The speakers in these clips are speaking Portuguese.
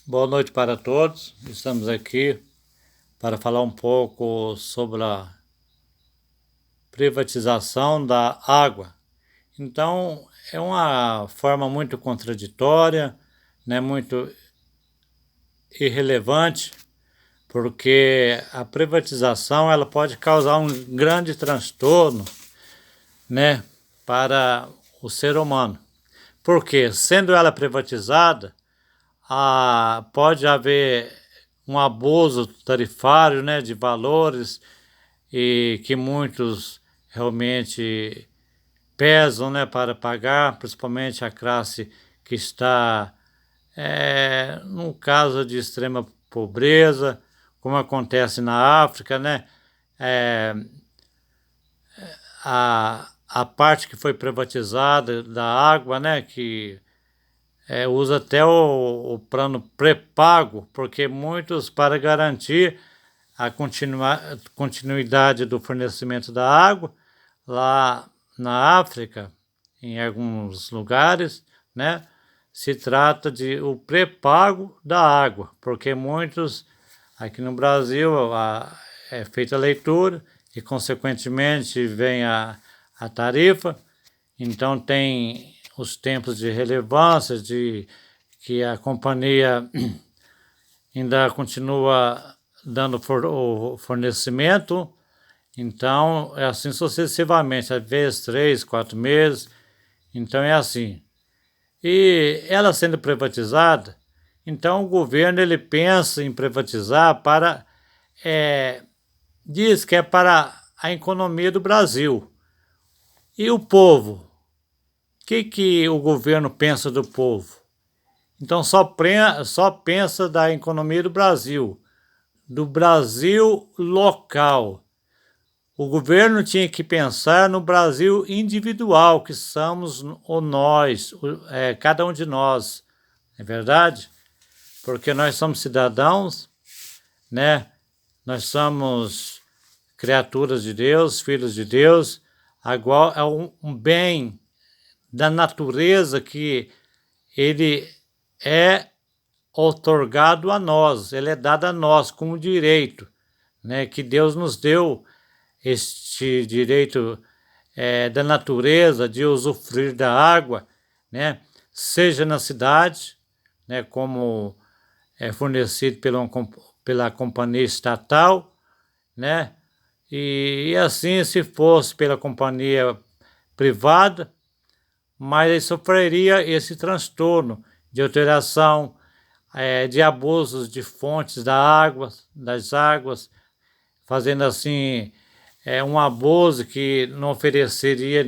Boa noite para todos. Estamos aqui para falar um pouco sobre a privatização da água. Então, é uma forma muito contraditória, né, muito irrelevante, porque a privatização ela pode causar um grande transtorno, né, para o ser humano. Porque, sendo ela privatizada, pode haver um abuso tarifário, né, de valores e que muitos realmente pesam, né, para pagar, principalmente a classe que está num caso de extrema pobreza, como acontece na África, né, é, a parte que foi privatizada da água, né, que usa até o plano pré-pago, porque muitos, para garantir a continuidade do fornecimento da água, lá na África, em alguns lugares, né, se trata de o pré-pago da água, porque muitos, aqui no Brasil, é feita a leitura e, consequentemente, vem a tarifa, então tem os tempos de relevância, de que a companhia ainda continua dando o fornecimento, então é assim sucessivamente, às vezes 3, 4 meses, então é assim. E ela sendo privatizada, então o governo ele pensa em privatizar diz que é para a economia do Brasil. E o povo? O que o governo pensa do povo? Então só pensa da economia do Brasil local. O governo tinha que pensar no Brasil individual, que somos o nós, cada um de nós, não é verdade? Porque nós somos cidadãos, né? Nós somos criaturas de Deus, filhos de Deus. Agora é um bem da natureza que ele é outorgado a nós, ele é dado a nós como direito, né? Que Deus nos deu este direito da natureza de usufruir da água, né? Seja na cidade, né? Como é fornecido pela companhia estatal, né? E assim, se fosse pela companhia privada, mas ele sofreria esse transtorno de alteração, de abusos de fontes das águas, fazendo assim um abuso que não ofereceria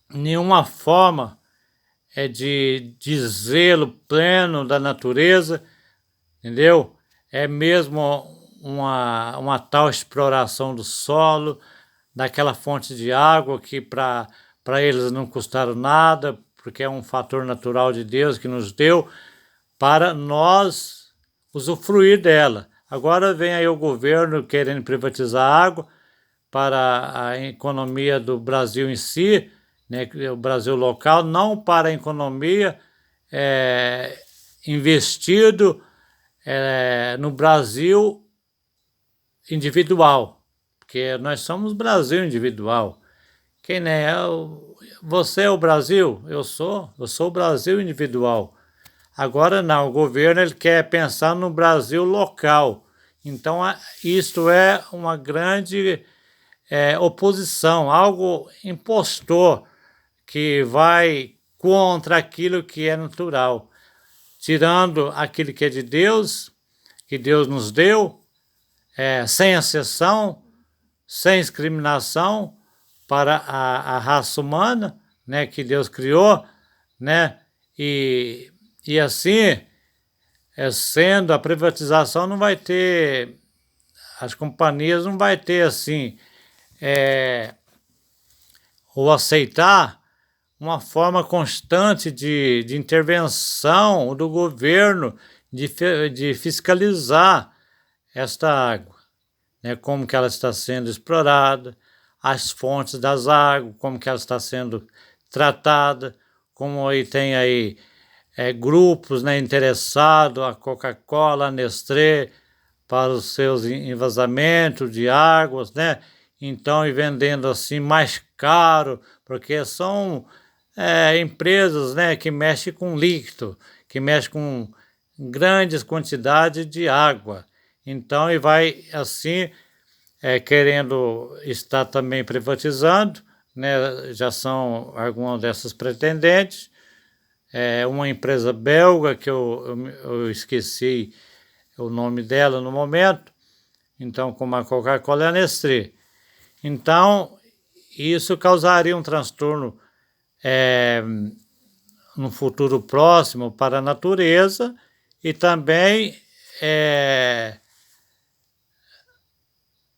nenhuma forma de zelo pleno da natureza, entendeu? É mesmo uma tal exploração do solo, daquela fonte de água que para eles não custaram nada, porque é um fator natural de Deus que nos deu para nós usufruir dela. Agora vem aí o governo querendo privatizar a água para a economia do Brasil em si, né, o Brasil local, não para a economia investido no Brasil individual, porque nós somos Brasil individual. Quem é? Você é o Brasil? Eu sou o Brasil individual. Agora não, o governo ele quer pensar no Brasil local. Então, isto é uma grande oposição, algo impostor que vai contra aquilo que é natural, tirando aquilo que é de Deus, que Deus nos deu, sem exceção, sem discriminação para a raça humana, né, que Deus criou, né, e assim, sendo a privatização não vai ter, as companhias não vai ter assim, ou aceitar uma forma constante de intervenção do governo, de fiscalizar esta água, né? Como que ela está sendo explorada, as fontes das águas, como que ela está sendo tratada, como aí tem aí grupos, né, interessados, a Coca-Cola, a Nestlé, para os seus envasamentos de águas, né? Então, e vendendo assim mais caro, porque são empresas, né, que mexem com líquido, que mexem com grandes quantidades de água. Então, e vai assim, querendo estar também privatizando, né? Já são algumas dessas pretendentes. Uma empresa belga, que eu esqueci o nome dela no momento, então como a Coca-Cola e a Nestlé. Então, isso causaria um transtorno no futuro próximo para a natureza e também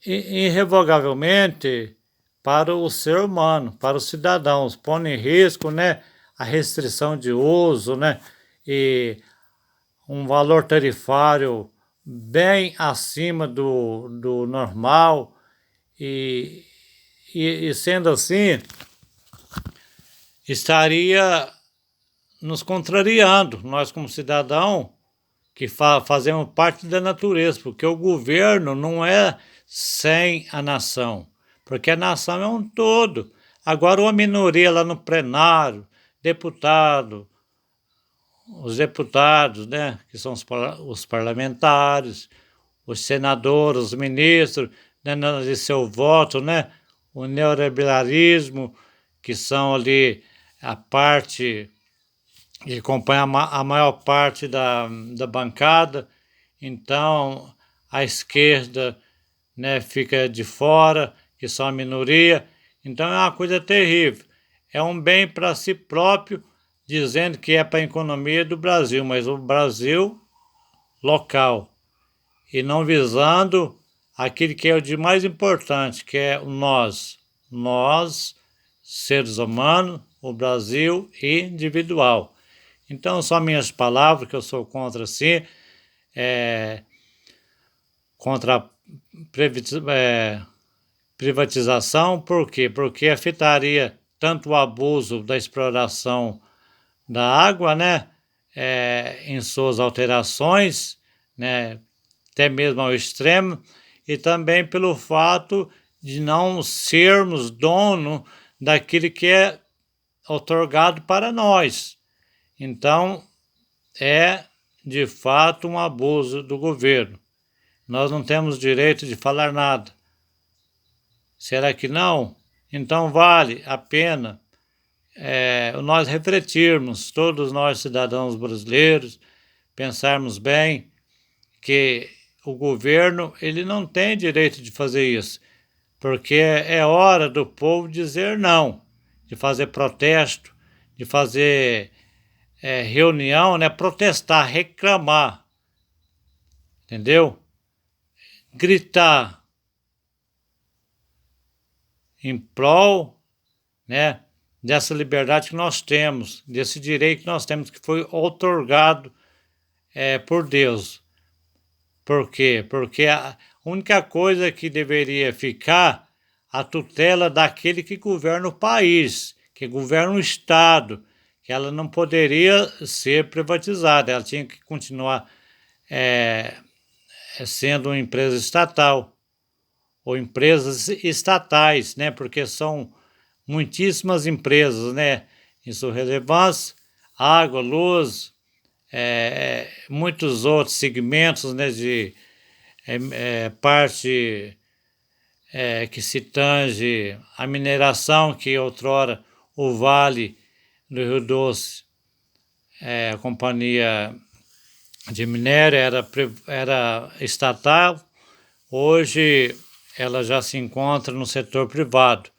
irrevogavelmente para o ser humano, para os cidadãos, pondo em risco, né, a restrição de uso, né, e um valor tarifário bem acima do normal, e sendo assim, estaria nos contrariando, nós como cidadão, que fazemos parte da natureza, porque o governo não é sem a nação, porque a nação é um todo. Agora, uma minoria lá no plenário, os deputados, né, que são os parlamentares, os senadores, os ministros, né, de seu voto, né, o neoliberalismo, que são ali a parte que acompanha a maior parte da bancada. Então, a esquerda, né, fica de fora, que são a minoria. Então, é uma coisa terrível. É um bem para si próprio, dizendo que é para a economia do Brasil, mas o Brasil local, e não visando aquilo que é o de mais importante, que é o nós, seres humanos, o Brasil individual. Então, são minhas palavras, que eu sou contra, sim, contra a privatização. Por quê? Porque afetaria tanto o abuso da exploração da água, né, em suas alterações, né, até mesmo ao extremo, e também pelo fato de não sermos dono daquilo que é outorgado para nós. Então, é de fato um abuso do governo. Nós não temos direito de falar nada. Será que não? Então vale a pena nós refletirmos, todos nós cidadãos brasileiros, pensarmos bem que o governo ele não tem direito de fazer isso, porque é hora do povo dizer não, de fazer protesto, de fazer reunião, né, protestar, reclamar, entendeu? Gritar em prol, né, dessa liberdade que nós temos, desse direito que nós temos, que foi outorgado por Deus. Por quê? Porque a única coisa que deveria ficar a tutela daquele que governa o país, que governa o Estado, que ela não poderia ser privatizada, ela tinha que continuar sendo uma empresa estatal ou empresas estatais, né? Porque são muitíssimas empresas, né? Em sua relevância, água, luz, muitos outros segmentos, né? De parte que se tange a mineração, que outrora o Vale do Rio Doce, a companhia de minério era estatal, hoje ela já se encontra no setor privado.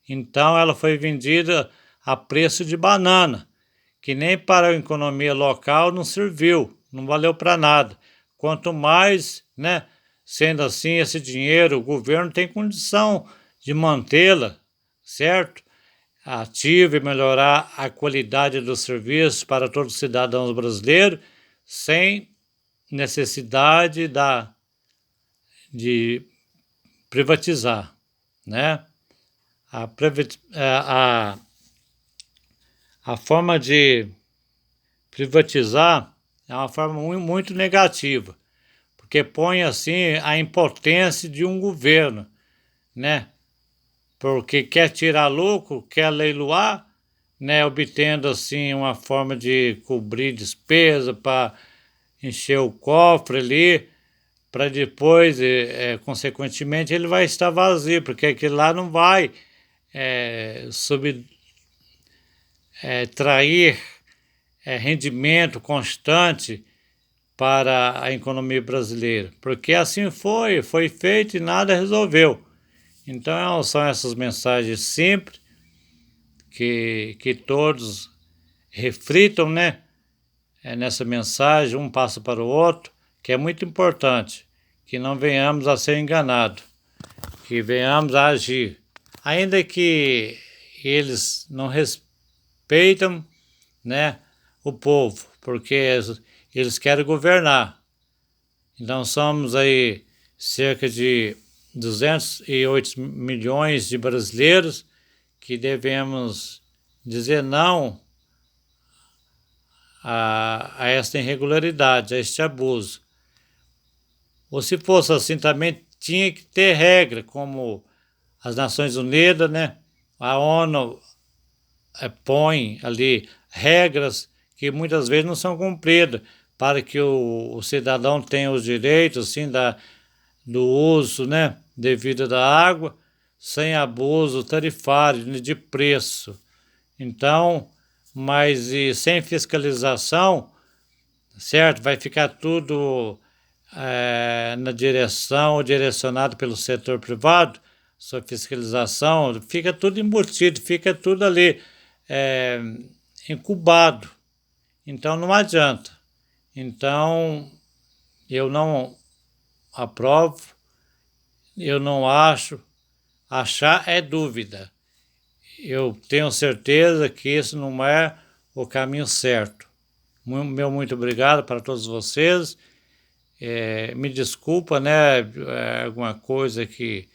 Então ela foi vendida a preço de banana, que nem para a economia local não serviu, não valeu para nada. Quanto mais, né, sendo assim, esse dinheiro, o governo tem condição de mantê-la, certo? Ativa e melhorar a qualidade dos serviços para todos os cidadãos brasileiros, sem necessidade de privatizar, né? A forma de privatizar é uma forma muito negativa, porque põe assim a impotência de um governo, né? Porque quer tirar lucro, quer leiloar, né? Obtendo assim uma forma de cobrir despesa para encher o cofre ali, para depois, consequentemente, ele vai estar vazio, porque aquele lá não vai trair rendimento constante para a economia brasileira, porque assim foi feito e nada resolveu. Então são essas mensagens simples que todos reflitam, né? Nessa mensagem, um passa para o outro, que é muito importante, que não venhamos a ser enganados, que venhamos a agir, ainda que eles não respeitam, né, o povo, porque eles querem governar. Então somos aí cerca de 208 milhões de brasileiros que devemos dizer não a esta irregularidade, a este abuso. Ou se fosse assim também tinha que ter regra, como as Nações Unidas, né? A ONU põe ali regras que muitas vezes não são cumpridas para que o cidadão tenha os direitos assim, do uso, né, devido da água, sem abuso tarifário de preço. Então, mas e sem fiscalização, certo? Vai ficar tudo na direção, direcionado pelo setor privado, sua fiscalização, fica tudo embutido, fica tudo ali incubado. Então não adianta. Então eu não aprovo, eu não acho, achar é dúvida. Eu tenho certeza que isso não é o caminho certo. Meu muito obrigado para todos vocês. Me desculpa, né? Alguma coisa que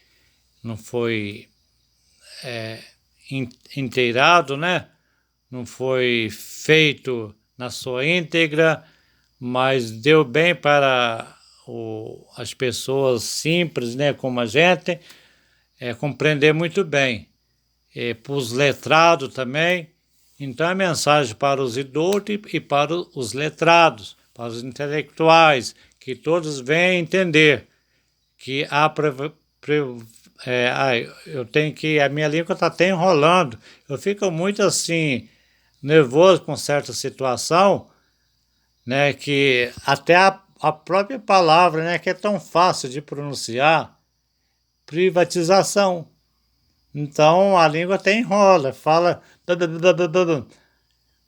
não foi inteirado, né? Não foi feito na sua íntegra, mas deu bem para as pessoas simples, né? Como a gente, compreender muito bem. Para os letrados também. Então, é mensagem para os idosos e para os letrados, para os intelectuais, que todos venham entender que eu tenho que... A minha língua está até enrolando. Eu fico muito assim, nervoso com certa situação, né? Que até a própria palavra, né? Que é tão fácil de pronunciar, privatização. Então a língua até enrola, fala.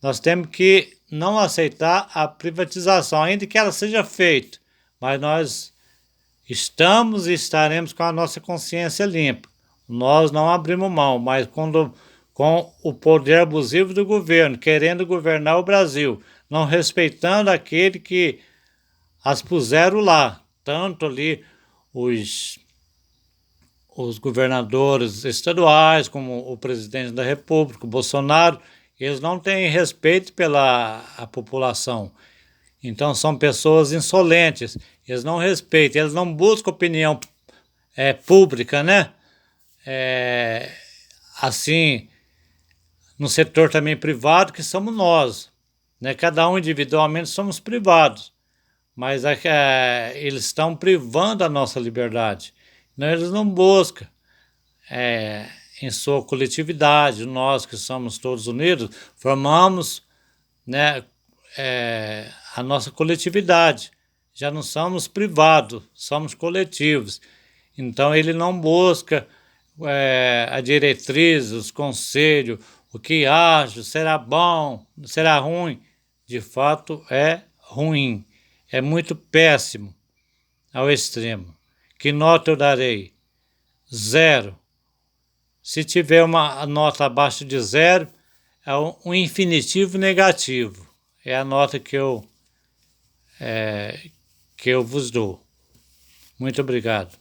Nós temos que não aceitar a privatização, ainda que ela seja feita, mas nós estamos e estaremos com a nossa consciência limpa. Nós não abrimos mão, mas com o poder abusivo do governo, querendo governar o Brasil, não respeitando aquele que as puseram lá, tanto ali os governadores estaduais, como o presidente da República, o Bolsonaro, eles não têm respeito pela a população. Então são pessoas insolentes, eles não respeitam, eles não buscam opinião pública, né? Assim, no setor também privado, que somos nós, né? Cada um individualmente somos privados, mas eles estão privando a nossa liberdade. Não, eles não buscam em sua coletividade. Nós que somos todos unidos, formamos, né, a nossa coletividade. Já não somos privados, somos coletivos. Então ele não busca a diretriz, os conselhos, o que acho, será bom, será ruim. De fato é ruim, é muito péssimo ao extremo. Que nota eu darei? 0. Se tiver uma nota abaixo de 0, é um infinitivo negativo. É a nota que eu vos dou. Muito obrigado.